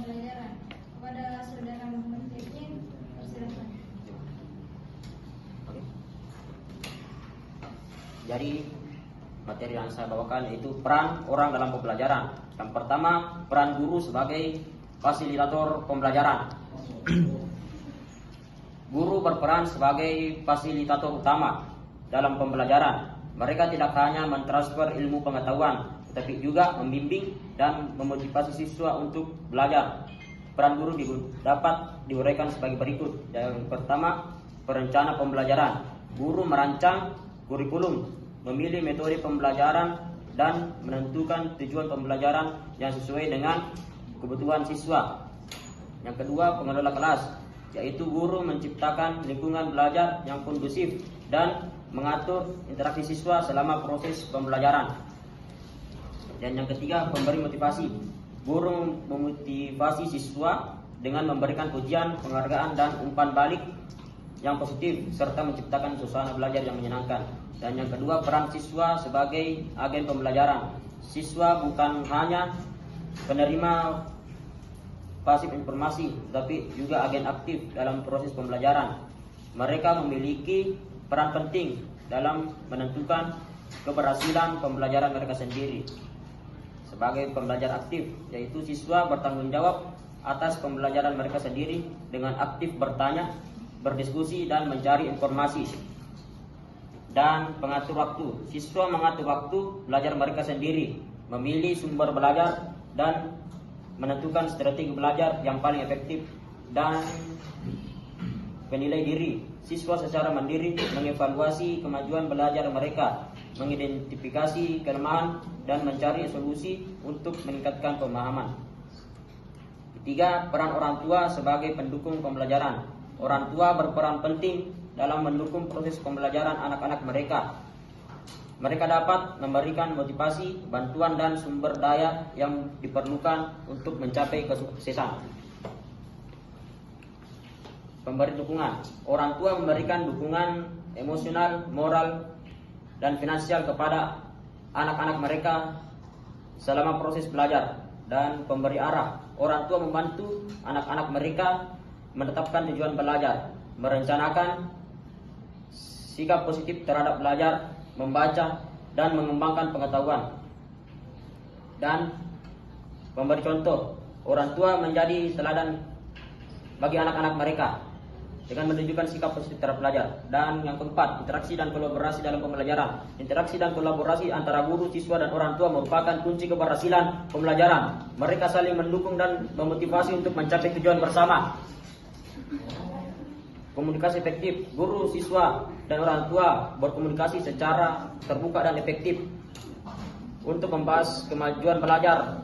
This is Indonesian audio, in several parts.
pembelajaran. Kepada saudara Muhammad Yakin, persilakan. Oke. Jadi materi yang saya bawakan yaitu peran orang dalam pembelajaran. Yang pertama, peran guru sebagai fasilitator pembelajaran. Guru berperan sebagai fasilitator utama dalam pembelajaran. Mereka tidak hanya mentransfer ilmu pengetahuan, tetapi juga membimbing dan memotivasi siswa untuk belajar. Peran guru dapat diuraikan sebagai berikut. Yang pertama, perencana pembelajaran. Guru merancang kurikulum, memilih metode pembelajaran, dan menentukan tujuan pembelajaran yang sesuai dengan kebutuhan siswa. Yang kedua, pengelola kelas, yaitu guru menciptakan lingkungan belajar yang kondusif dan mengatur interaksi siswa selama proses pembelajaran. Dan yang ketiga, pemberi motivasi. Guru memotivasi siswa dengan memberikan pujian, penghargaan, dan umpan balik yang positif serta menciptakan suasana belajar yang menyenangkan. Dan yang kedua, peran siswa sebagai agen pembelajaran. Siswa bukan hanya penerima pasif informasi, tetapi juga agen aktif dalam proses pembelajaran. Mereka memiliki peran penting dalam menentukan keberhasilan pembelajaran mereka sendiri. Sebagai pembelajar aktif, yaitu siswa bertanggung jawab atas pembelajaran mereka sendiri dengan aktif bertanya, berdiskusi, dan mencari informasi. Dan pengatur waktu, siswa mengatur waktu belajar mereka sendiri, memilih sumber belajar, dan menentukan strategi belajar yang paling efektif. Dan penilai diri, siswa secara mandiri mengevaluasi kemajuan belajar mereka, mengidentifikasi kelemahan, dan mencari solusi untuk meningkatkan pemahaman. Ketiga, peran orang tua sebagai pendukung pembelajaran. Orang tua berperan penting dalam mendukung proses pembelajaran anak-anak mereka. Mereka dapat memberikan motivasi, bantuan, dan sumber daya yang diperlukan untuk mencapai kesuksesan. Pemberi dukungan. Orang tua memberikan dukungan emosional, moral, dan finansial kepada anak-anak mereka selama proses belajar. Dan pemberi arah. Orang tua membantu anak-anak mereka menetapkan tujuan belajar, merencanakan sikap positif terhadap belajar, membaca, dan mengembangkan pengetahuan. Dan memberi contoh. Orang tua menjadi teladan bagi anak-anak mereka dengan menunjukkan sikap positif terhadap belajar. Dan yang keempat, interaksi dan kolaborasi dalam pembelajaran. Interaksi dan kolaborasi antara guru, siswa, dan orang tua merupakan kunci keberhasilan pembelajaran. Mereka saling mendukung dan memotivasi untuk mencapai tujuan bersama. Komunikasi efektif. Guru, siswa, dan orang tua berkomunikasi secara terbuka dan efektif untuk membahas kemajuan belajar,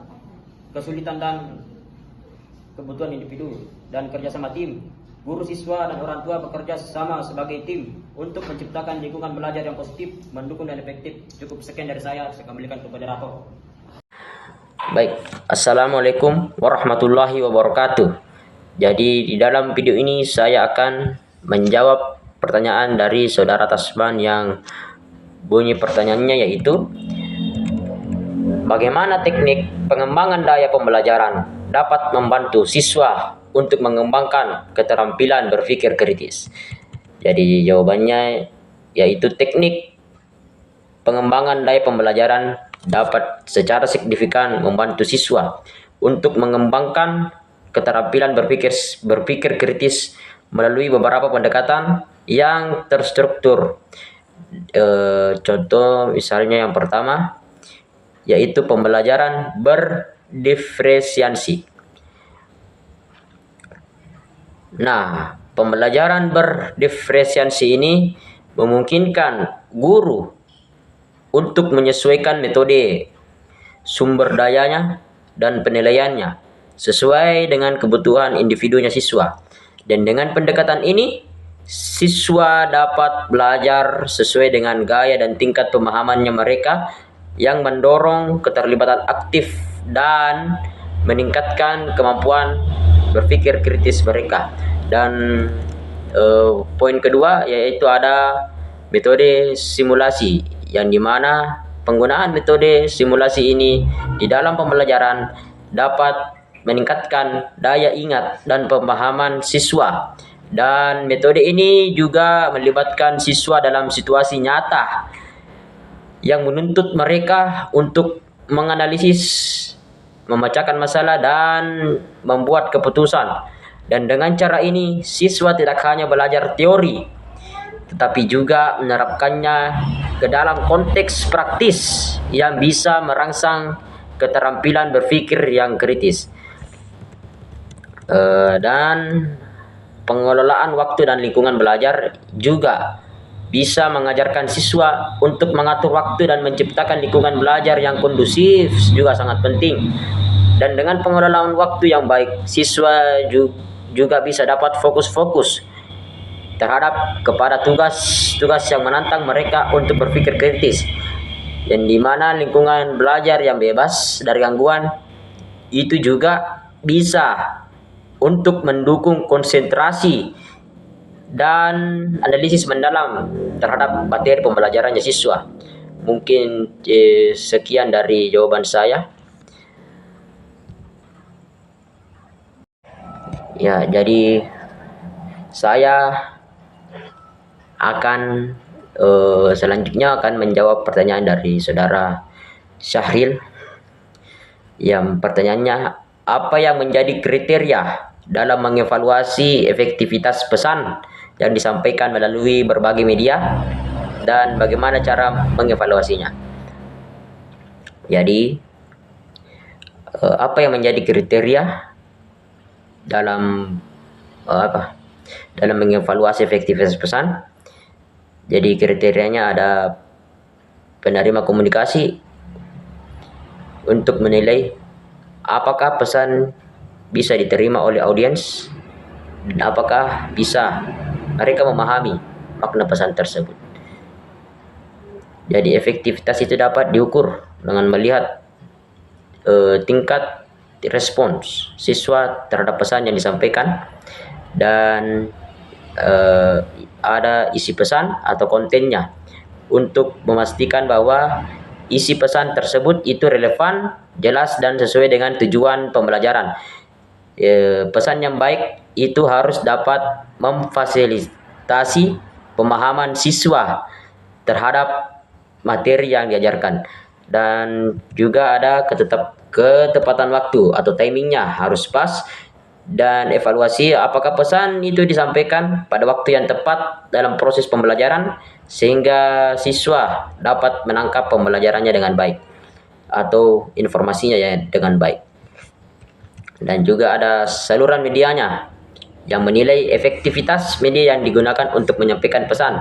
kesulitan, dan kebutuhan individu. Dan kerjasama tim. Guru, siswa, dan orang tua bekerja sama sebagai tim untuk menciptakan lingkungan belajar yang positif, mendukung, dan efektif. Cukup sekian dari saya kembalikan kepada Rafa. Baik, Assalamualaikum warahmatullahi wabarakatuh. Jadi di dalam video ini saya akan menjawab pertanyaan dari saudara Tasman yang bunyi pertanyaannya yaitu bagaimana teknik pengembangan daya pembelajaran dapat membantu siswa untuk mengembangkan keterampilan berpikir kritis. Jadi jawabannya yaitu teknik pengembangan daya pembelajaran dapat secara signifikan membantu siswa untuk mengembangkan keterampilan berpikir kritis melalui beberapa pendekatan yang terstruktur. Contoh misalnya yang pertama yaitu pembelajaran berdiferensiasi. Nah, pembelajaran berdiferensiasi ini memungkinkan guru untuk menyesuaikan metode, sumber dayanya, dan penilaiannya sesuai dengan kebutuhan individunya siswa. Dan dengan pendekatan ini, siswa dapat belajar sesuai dengan gaya dan tingkat pemahamannya mereka yang mendorong keterlibatan aktif dan meningkatkan kemampuan berpikir kritis mereka. Dan poin kedua yaitu ada metode simulasi, yang dimana penggunaan metode simulasi ini di dalam pembelajaran dapat meningkatkan daya ingat dan pemahaman siswa. Dan metode ini juga melibatkan siswa dalam situasi nyata yang menuntut mereka untuk menganalisis, memecahkan masalah, dan membuat keputusan. Dan dengan cara ini, siswa tidak hanya belajar teori, tetapi juga menerapkannya ke dalam konteks praktis yang bisa merangsang keterampilan berpikir yang kritis. Dan pengelolaan waktu dan lingkungan belajar juga bisa mengajarkan siswa untuk mengatur waktu dan menciptakan lingkungan belajar yang kondusif, juga sangat penting. Dan dengan pengelolaan waktu yang baik, siswa juga bisa dapat fokus terhadap kepada tugas-tugas yang menantang mereka untuk berpikir kritis. Dan di mana lingkungan belajar yang bebas dari gangguan itu juga bisa untuk mendukung konsentrasi dan analisis mendalam terhadap materi pembelajarannya siswa. Mungkin sekian dari jawaban saya. Ya, jadi saya akan selanjutnya akan menjawab pertanyaan dari saudara Syahril. Yang pertanyaannya, apa yang menjadi kriteria dalam mengevaluasi efektivitas pesan yang disampaikan melalui berbagai media dan bagaimana cara mengevaluasinya? Jadi, apa yang menjadi kriteria dalam dalam mengevaluasi efektivitas pesan? Jadi kriterianya ada penerima komunikasi untuk menilai apakah pesan bisa diterima oleh audiens dan apakah bisa mereka memahami makna pesan tersebut. Jadi efektivitas itu dapat diukur dengan melihat tingkat respons siswa terhadap pesan yang disampaikan, dan ada isi pesan atau kontennya untuk memastikan bahwa isi pesan tersebut itu relevan, jelas, dan sesuai dengan tujuan pembelajaran. Pesan yang baik itu harus dapat memfasilitasi pemahaman siswa terhadap materi yang diajarkan, dan juga ada ketepatan waktu atau timingnya harus pas, dan evaluasi apakah pesan itu disampaikan pada waktu yang tepat dalam proses pembelajaran sehingga siswa dapat menangkap pembelajarannya dengan baik atau informasinya ya dengan baik. Dan juga ada saluran medianya yang menilai efektivitas media yang digunakan untuk menyampaikan pesan.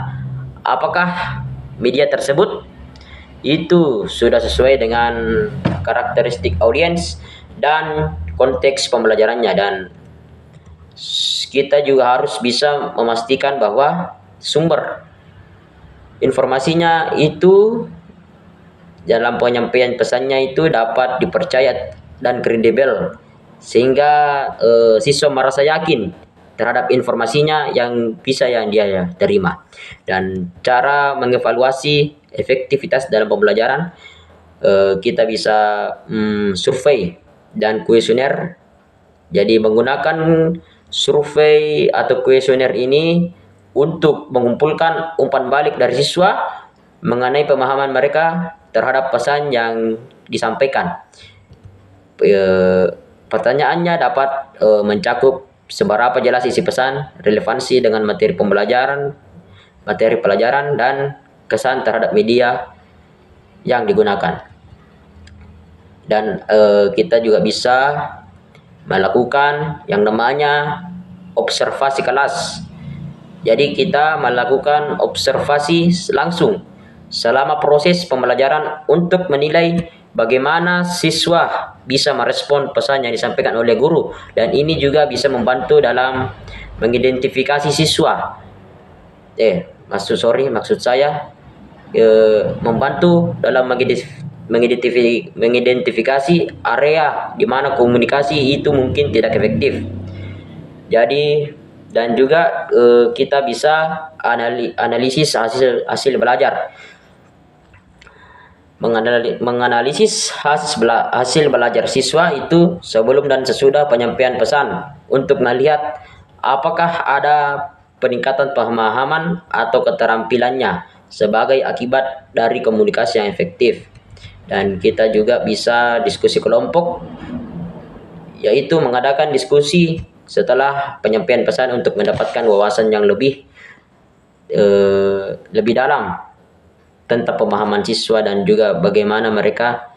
Apakah media tersebut itu sudah sesuai dengan karakteristik audiens dan konteks pembelajarannya, dan kita juga harus bisa memastikan bahwa sumber informasinya itu dalam penyampaian pesannya itu dapat dipercaya dan kredibel sehingga siswa merasa yakin terhadap informasinya yang bisa yang dia terima. Dan cara mengevaluasi efektivitas dalam pembelajaran, kita bisa survei dan kuesioner. Jadi menggunakan survei atau kuesioner ini untuk mengumpulkan umpan balik dari siswa mengenai pemahaman mereka terhadap pesan yang disampaikan. Pertanyaannya dapat mencakup seberapa jelas isi pesan, relevansi dengan materi pelajaran, dan kesan terhadap media yang digunakan. Dan kita juga bisa melakukan yang namanya observasi kelas. Jadi kita melakukan observasi langsung selama proses pembelajaran untuk menilai bagaimana siswa bisa merespon pesan yang disampaikan oleh guru, dan ini juga bisa membantu dalam mengidentifikasi siswa. Maksud saya membantu dalam mengidentifikasi area di mana komunikasi itu mungkin tidak efektif. Jadi, dan juga kita bisa analisis hasil belajar. menganalisis hasil belajar siswa itu sebelum dan sesudah penyampaian pesan untuk melihat apakah ada peningkatan pemahaman atau keterampilannya sebagai akibat dari komunikasi yang efektif. Dan kita juga bisa diskusi kelompok, yaitu mengadakan diskusi setelah penyampaian pesan untuk mendapatkan wawasan yang lebih dalam tentang pemahaman siswa dan juga bagaimana mereka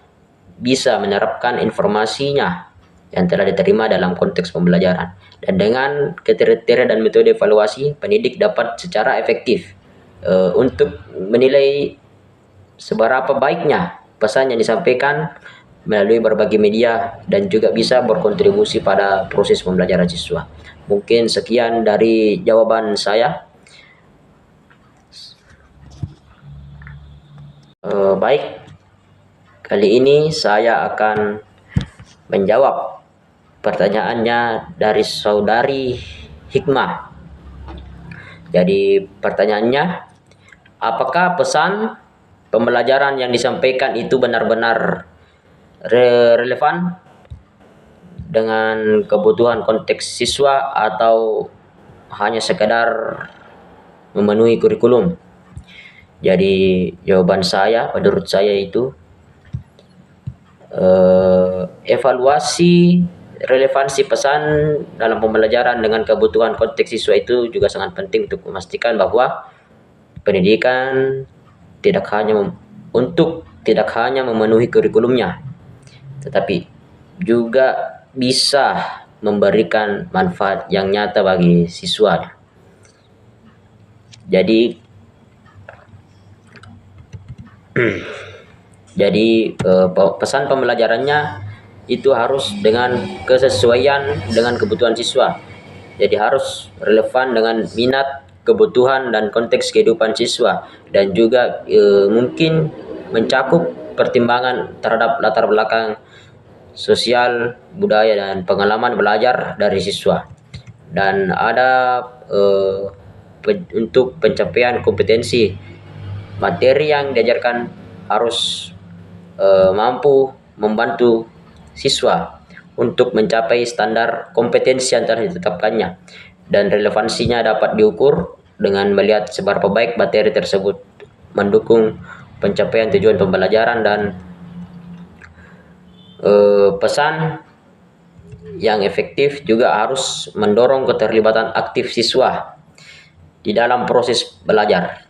bisa menerapkan informasinya yang telah diterima dalam konteks pembelajaran. Dan dengan kriteria dan metode evaluasi, pendidik dapat secara efektif untuk menilai seberapa baiknya pesan yang disampaikan melalui berbagai media dan juga bisa berkontribusi pada proses pembelajaran siswa. Mungkin sekian dari jawaban saya. Baik, kali ini saya akan menjawab pertanyaannya dari saudari Hikmah. Jadi pertanyaannya, apakah pesan pembelajaran yang disampaikan itu benar-benar relevan dengan kebutuhan konteks siswa atau hanya sekedar memenuhi kurikulum? Jadi jawaban saya, menurut saya itu evaluasi relevansi pesan dalam pembelajaran dengan kebutuhan konteks siswa itu juga sangat penting untuk memastikan bahwa pendidikan tidak hanya memenuhi kurikulumnya, tetapi juga bisa memberikan manfaat yang nyata bagi siswa. Jadi pesan pembelajarannya itu harus dengan kesesuaian dengan kebutuhan siswa. Jadi harus relevan dengan minat, kebutuhan dan konteks kehidupan siswa, dan juga mungkin mencakup pertimbangan terhadap latar belakang sosial, budaya dan pengalaman belajar dari siswa. Dan ada untuk pencapaian kompetensi, materi yang diajarkan harus mampu membantu siswa untuk mencapai standar kompetensi yang telah ditetapkannya, dan relevansinya dapat diukur dengan melihat seberapa baik materi tersebut mendukung pencapaian tujuan pembelajaran. Dan pesan yang efektif juga harus mendorong keterlibatan aktif siswa di dalam proses belajar.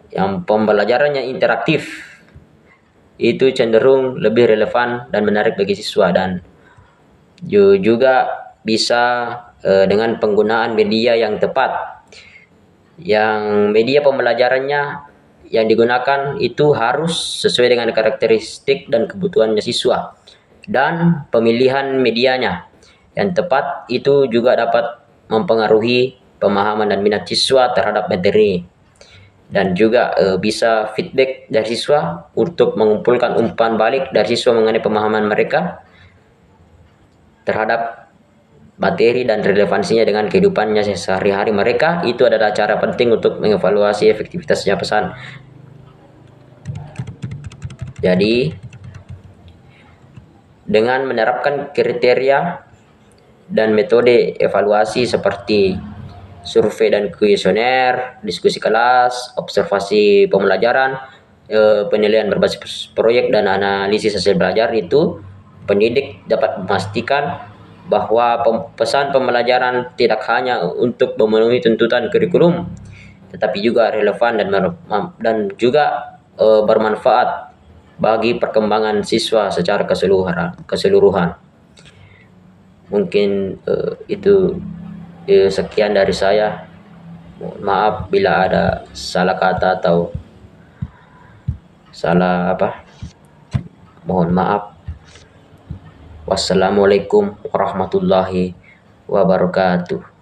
Yang pembelajarannya interaktif itu cenderung lebih relevan dan menarik bagi siswa, dan juga bisa dengan penggunaan media yang tepat. Yang media pembelajarannya yang digunakan itu harus sesuai dengan karakteristik dan kebutuhannya siswa, dan pemilihan medianya yang tepat itu juga dapat mempengaruhi pemahaman dan minat siswa terhadap materi. Dan juga bisa feedback dari siswa untuk mengumpulkan umpan balik dari siswa mengenai pemahaman mereka terhadap materi dan relevansinya dengan kehidupannya sehari-hari mereka. Itu adalah cara penting untuk mengevaluasi efektivitasnya pesan. Jadi dengan menerapkan kriteria dan metode evaluasi seperti survei dan kuesioner, diskusi kelas, observasi pembelajaran, penilaian berbasis proyek dan analisis hasil belajar, itu pendidik dapat memastikan bahwa pesan pembelajaran tidak hanya untuk memenuhi tuntutan kurikulum, tetapi juga relevan dan juga bermanfaat bagi perkembangan siswa secara keseluruhan. Mungkin itu sekian dari saya. Maaf bila ada salah kata atau salah mohon maaf. Wassalamualaikum warahmatullahi wabarakatuh.